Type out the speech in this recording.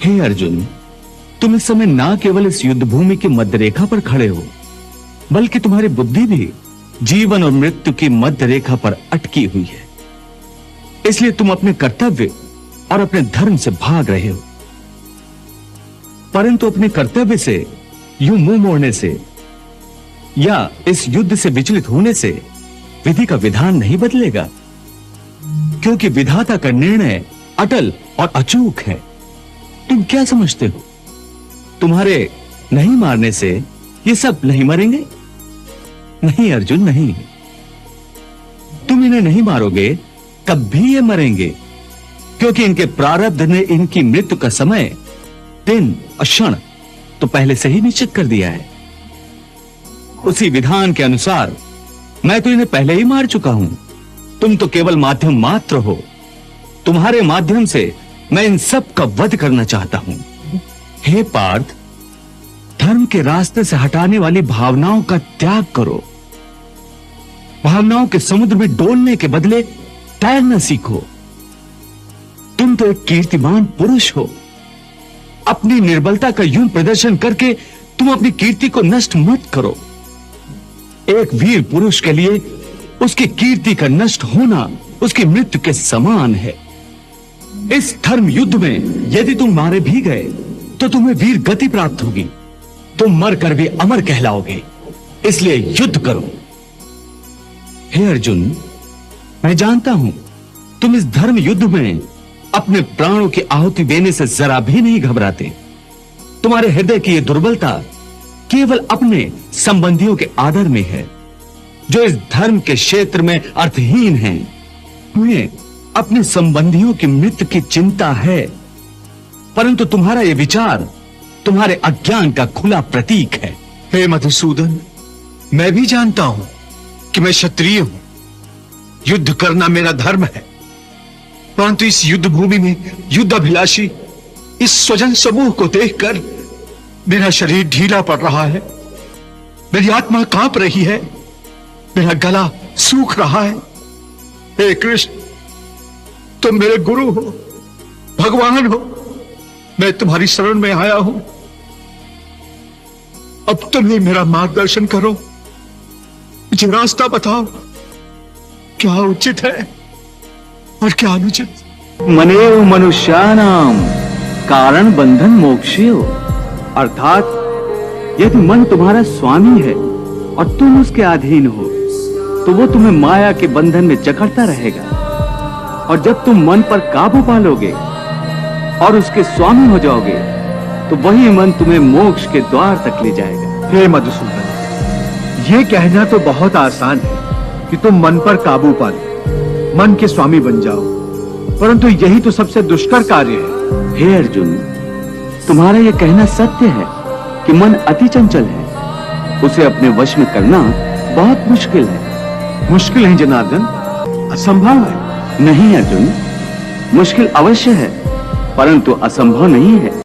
हे अर्जुन, तुम इस समय ना केवल इस युद्ध भूमि की मध्य रेखा पर खड़े हो, बल्कि तुम्हारी बुद्धि भी जीवन और मृत्यु की मध्य रेखा पर अटकी हुई है। इसलिए तुम अपने कर्तव्य और अपने धर्म से भाग रहे हो, परंतु अपने कर्तव्य से यूं मुंह मोड़ने से या इस युद्ध से विचलित होने से विधि का विधान नहीं बदलेगा, क्योंकि विधाता का निर्णय अटल और अचूक है। तुम क्या समझते हो, तुम्हारे नहीं मारने से ये सब नहीं मरेंगे? नहीं अर्जुन, नहीं। तुम इन्हें नहीं मारोगे तब भी ये मरेंगे, क्योंकि इनके प्रारब्ध ने इनकी मृत्यु का समय, दिन और क्षण तो पहले से ही निश्चित कर दिया है। उसी विधान के अनुसार मैं तो इन्हें पहले ही मार चुका हूं। तुम तो केवल माध्यम मात्र हो। तुम्हारे माध्यम से मैं इन सब का वध करना चाहता हूं। हे पार्थ, धर्म के रास्ते से हटाने वाली भावनाओं का त्याग करो। भावनाओं के समुद्र में डोलने के बदले तैरना सीखो। तुम तो एक कीर्तिमान पुरुष हो। अपनी निर्बलता का यूं प्रदर्शन करके तुम अपनी कीर्ति को नष्ट मत करो। एक वीर पुरुष के लिए उसकी कीर्ति का नष्ट होना उसकी मृत्यु के समान है। इस धर्म युद्ध में यदि तुम मारे भी गए तो तुम्हें वीर गति प्राप्त होगी। तुम मरकर भी अमर कहलाओगे। इसलिए युद्ध करो। हे अर्जुन, मैं जानता हूं तुम इस धर्म युद्ध में अपने प्राणों की आहुति देने से जरा भी नहीं घबराते। तुम्हारे हृदय की यह दुर्बलता केवल अपने संबंधियों के आदर में है, जो इस धर्म के क्षेत्र में अर्थहीन हैं। तुम्हें अपने संबंधियों की मृत्यु की चिंता है, परंतु तुम्हारा यह विचार तुम्हारे अज्ञान का खुला प्रतीक है। हे मधुसूदन, मैं भी जानता हूं कि मैं क्षत्रिय हूं। युद्ध करना मेरा धर्म है, परंतु इस युद्ध भूमि में युद्ध अभिलाषी इस स्वजन समूह को देखकर मेरा शरीर ढीला पड़ रहा है। मेरी आत्मा कांप रही है। मेरा गला सूख रहा है। हे कृष्ण, तुम मेरे गुरु हो, भगवान हो। मैं तुम्हारी शरण में आया हूं। अब तुम ही मेरा मार्गदर्शन करो। मुझे रास्ता बताओ, क्या उचित है और क्या अनुचित। मनेव मनुष्याणाम कारण बंधन मोक्षेय। अर्थात यदि मन तुम्हारा स्वामी है और तुम उसके अधीन हो, तो वो तुम्हें माया के बंधन में जकड़ता रहेगा। और जब तुम मन पर काबू पालोगे और उसके स्वामी हो जाओगे, तो वही मन तुम्हें मोक्ष के द्वार तक ले जाएगा। हे मधुसूदन, ये कहना तो बहुत आसान है कि तुम मन पर काबू पालो, मन के स्वामी बन जाओ, परंतु यही तो सबसे दुष्कर कार्य है। हे अर्जुन, तुम्हारा यह कहना सत्य है कि मन अति चंचल है। उसे अपने वश में करना बहुत मुश्किल है। मुश्किल है जनार्दन, असंभव है। नहीं अर्जुन, मुश्किल अवश्य है, परंतु असंभव नहीं है।